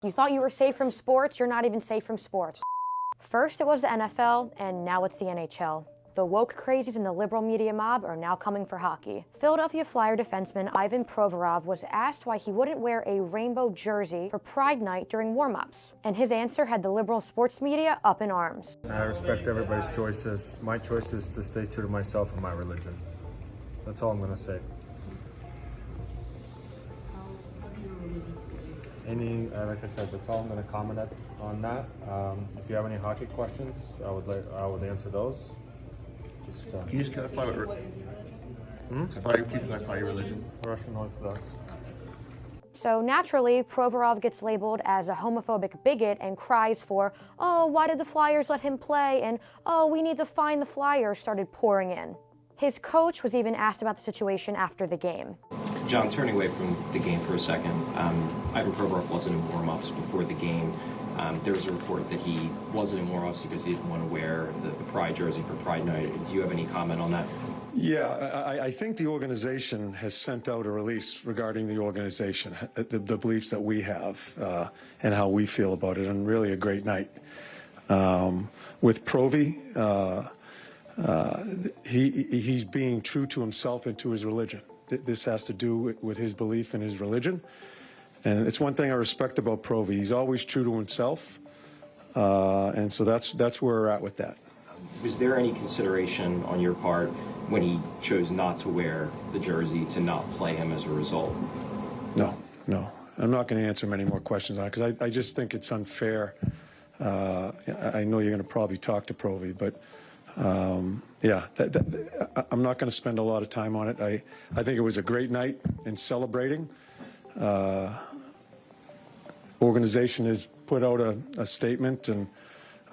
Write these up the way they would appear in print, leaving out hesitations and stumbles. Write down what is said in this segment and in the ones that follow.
You thought you were safe from sports, you're not even safe from sports. First it was the NFL, and now it's the NHL. The woke crazies and the liberal media mob are now coming for hockey. Philadelphia Flyer defenseman Ivan Provorov was asked why he wouldn't wear a rainbow jersey for Pride Night during warm-ups, and his answer had the liberal sports media up in arms. I respect everybody's choices. My choice is to stay true to myself and my religion. That's all I'm going to say. Like I said, that's all I'm going to comment on that. If you have any hockey questions, I would answer those. Can you just clarify what? Can you clarify your religion? Russian Orthodox. So naturally, Provorov gets labeled as a homophobic bigot and cries for, "Oh, why did the Flyers let him play?" and "Oh, we need to fine the Flyers" started pouring in. His coach was even asked about the situation after the game. John, turning away from the game for a second, Ivan Provorov wasn't in warm-ups before the game. There was a report that he wasn't in warm-ups because he didn't want to wear the Pride jersey for Pride Night. Do you have any comment on that? Yeah, I think the organization has sent out a release regarding the organization, the beliefs that we have and how we feel about it, and really a great night. With Provy, he's being true to himself and to his religion. This has to do with his belief in his religion. And it's one thing I respect about Provy. He's always true to himself. And so that's where we're at with that. Was there any consideration on your part when he chose not to wear the jersey to not play him as a result? No. I'm not going to answer many more questions on it because I just think it's unfair. I know you're going to probably talk to Provy, but yeah, I'm not going to spend a lot of time on it. I think it was a great night in celebrating. Organization has put out a statement, and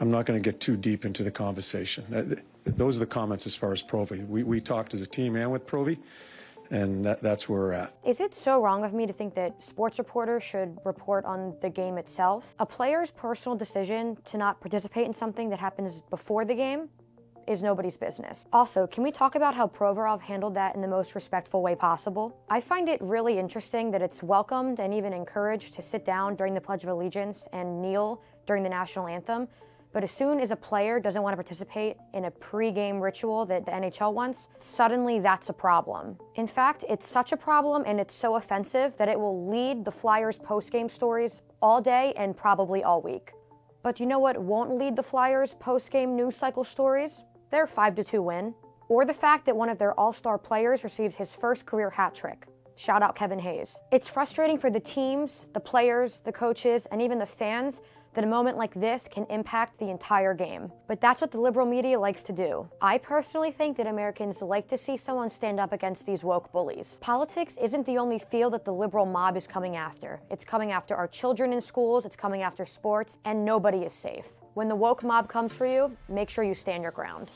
I'm not going to get too deep into the conversation. Those are the comments as far as Provy. We talked as a team and with Provy, and that's where we're at. Is it so wrong of me to think that sports reporters should report on the game itself? A player's personal decision to not participate in something that happens before the game is nobody's business. Also, can we talk about how Provorov handled that in the most respectful way possible? I find it really interesting that it's welcomed and even encouraged to sit down during the Pledge of Allegiance and kneel during the national anthem, but as soon as a player doesn't want to participate in a pre-game ritual that the NHL wants, suddenly that's a problem. In fact, it's such a problem and it's so offensive that it will lead the Flyers post-game stories all day and probably all week. But you know what won't lead the Flyers post-game news cycle stories? Their 5-2 win, or the fact that one of their all-star players received his first career hat trick. Shout out Kevin Hayes. It's frustrating for the teams, the players, the coaches, and even the fans that a moment like this can impact the entire game. But that's what the liberal media likes to do. I personally think that Americans like to see someone stand up against these woke bullies. Politics isn't the only field that the liberal mob is coming after. It's coming after our children in schools, it's coming after sports, and nobody is safe. When the woke mob comes for you, make sure you stand your ground.